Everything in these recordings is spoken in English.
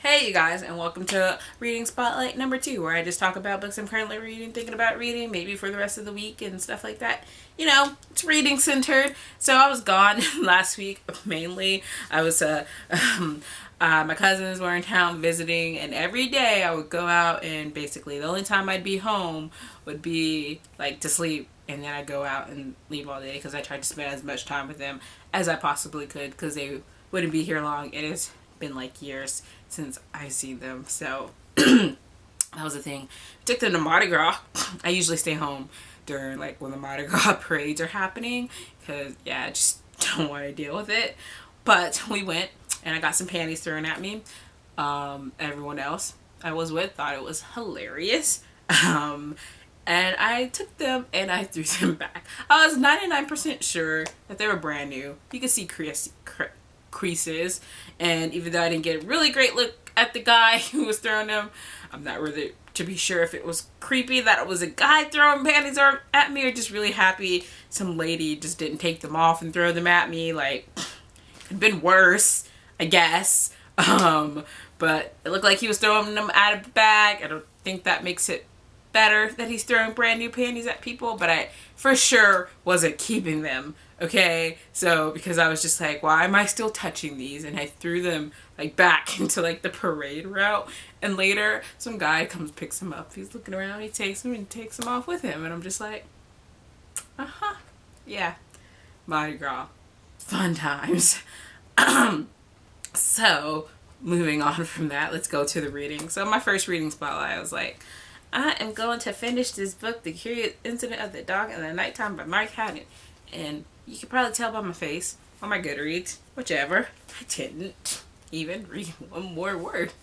Hey you guys, and welcome to Reading Spotlight number 2, where I just talk about books I'm currently reading, thinking about reading, maybe for the rest of the week and stuff like that. You know, it's reading centered. So I was gone last week, mainly. I was, my cousins were in town visiting, and every day I would go out, and basically the only time I'd be home would be, like, to sleep. And then I'd go out and leave all day because I tried to spend as much time with them as I possibly could because they wouldn't be here long. It has been like years since I've seen them. So that was the thing. Took them to Mardi Gras. I usually stay home during like when the Mardi Gras parades are happening because yeah, I just don't want to deal with it. But we went and I got some panties thrown at me. Everyone else I was with thought it was hilarious. And I took them and I threw them back. I was 99% sure that they were brand new. You could see creases. And even though I didn't get a really great look at the guy who was throwing them, I'm not really to be sure if it was creepy that it was a guy throwing panties at me or just really happy some lady just didn't take them off and throw them at me. Like, it could have been worse, I guess. But it looked like he was throwing them out of the bag. I don't think that makes it better that he's throwing brand new panties at people, but I for sure wasn't keeping them. Okay, so because I was just like, why am I still touching these? And I threw them like back into like the parade route, and later some guy comes picks them up. He's looking around, he takes them and takes them off with him, and I'm just like, yeah, Mardi Gras, fun times. So moving on from that, let's go to the reading. So my first reading spotlight, I was like, I am going to finish this book, The Curious Incident of the Dog in the Nighttime by Mike Haddon. And you can probably tell by my face, on my Goodreads, whichever, I didn't even read one more word.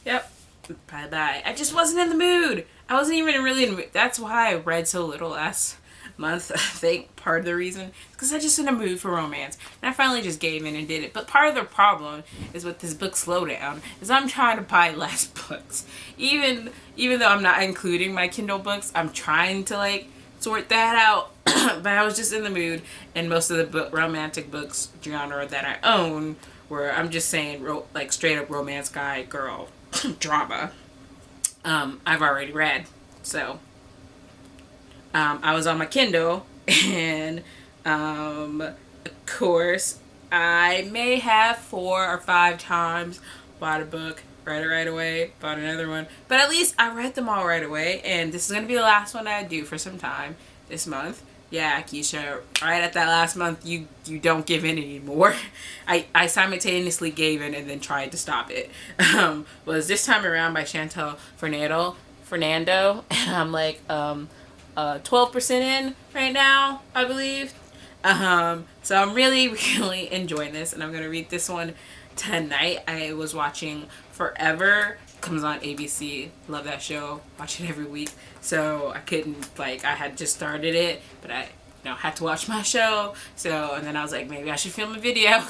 Yep, bye-bye. I just wasn't in the mood. I wasn't even really in the mood. That's why I read so little last month. I think part of the reason is because I just in a mood for romance, and I finally just gave in and did it. But part of the problem is with this book slowdown is I'm trying to buy less books, even though I'm not including my Kindle books. I'm trying to like sort that out. But I was just in the mood, and most of the romantic books genre that I own were, I'm just saying, like straight up romance guy girl drama. I've already read, so I was on my Kindle, and of course I may have 4 or 5 times bought a book, read it right away, bought another one, but at least I read them all right away. And this is going to be the last one I do for some time this month. Yeah, ke-sha, right at that last month you don't give in anymore. I simultaneously gave in and then tried to stop it. Was This Time Around by Chantel Fernando, and I'm like 12% in right now, I believe. So I'm really enjoying this, and I'm gonna read this one tonight. I was watching Forever, comes on ABC, love that show, watch it every week. So I couldn't, like, I had just started it, but I had to watch my show. So, and then I was like, maybe I should film a video.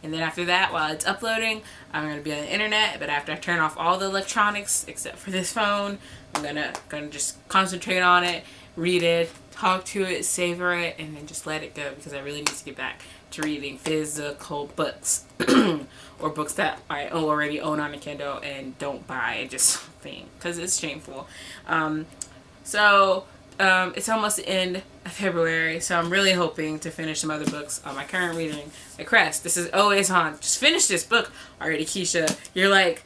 And then after that, while it's uploading, I'm going to be on the internet. But after I turn off all the electronics except for this phone, I'm gonna just concentrate on it, read it, talk to it, savor it, and then just let it go, because I really need to get back to reading physical books or books that I already own on a Kindle and don't buy, just thing, because it's shameful. So it's almost the end of February, so I'm really hoping to finish some other books on my current reading. Like, Crest, this is always on. Just finish this book already, ke-sha. You're like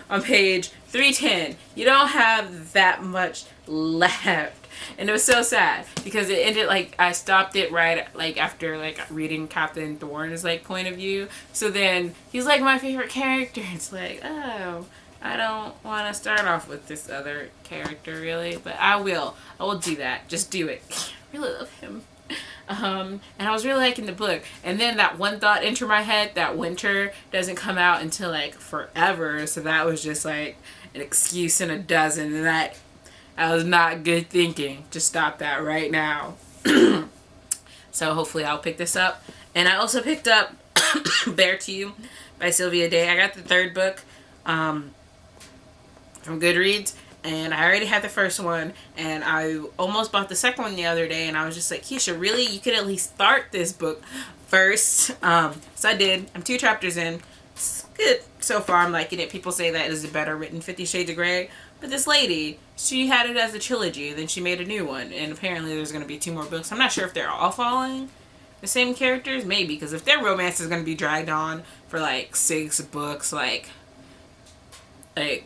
on page 310. You don't have that much left. And it was so sad because it ended, like, I stopped it right like after like reading Captain Thorne's like point of view. So then he's like my favorite character. It's like, oh, I don't want to start off with this other character really, but I will do that. Just do it. I really love him. And I was really liking the book, and then that one thought entered my head that winter doesn't come out until like forever, so that was just like an excuse in a dozen, and that was not good thinking. Just stop that right now. So hopefully I'll pick this up. And I also picked up Bare to You by Sylvia Day. I got the 3rd book from Goodreads, and I already had the first one, and I almost bought the second one the other day, and I was just like, ke-sha, really? You could at least start this book first. So I did. I'm 2 chapters in. it's good so far. I'm liking it. People say that it is a better written 50 Shades of Grey. But this lady, she had it as a trilogy, then she made a new one. And apparently there's going to be 2 more books. I'm not sure if they're all following the same characters. Maybe, because if their romance is going to be dragged on for like 6 books, like it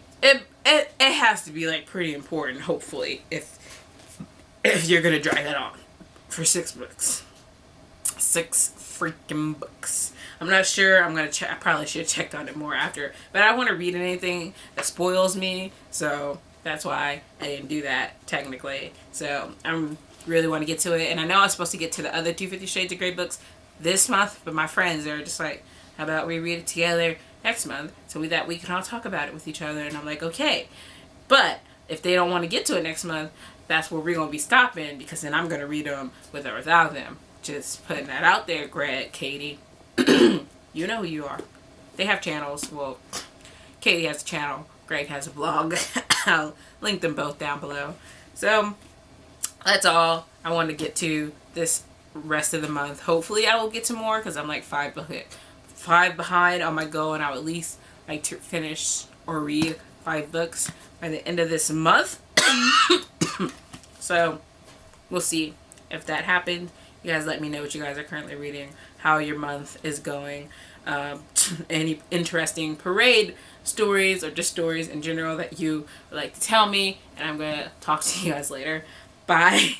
has to be like pretty important, hopefully, if you're going to drag that on for 6 books. 6 freaking books. I'm not sure. I'm gonna check. I probably should have checked on it more after, but I don't want to read anything that spoils me, so that's why I didn't do that technically. So I'm really want to get to it, and I know I was supposed to get to the other 250 Shades of Grey books this month, but my friends are just like, how about we read it together next month so that we can all talk about it with each other? And I'm like, okay, but if they don't want to get to it next month, that's where we're gonna be stopping, because then I'm gonna read them with or without them. Just putting that out there, Greg, Katie. You know who you are. They have channels. Well, Katie has a channel. Greg has a blog. I'll link them both down below. So, that's all I want to get to this rest of the month. Hopefully I will get to more, because I'm like 5 behind on my goal, and I'll at least like to finish or read 5 books by the end of this month. So, we'll see if that happens. You guys let me know what you guys are currently reading, how your month is going, any interesting parade stories or just stories in general that you would like to tell me, and I'm going to talk to you guys later. Bye.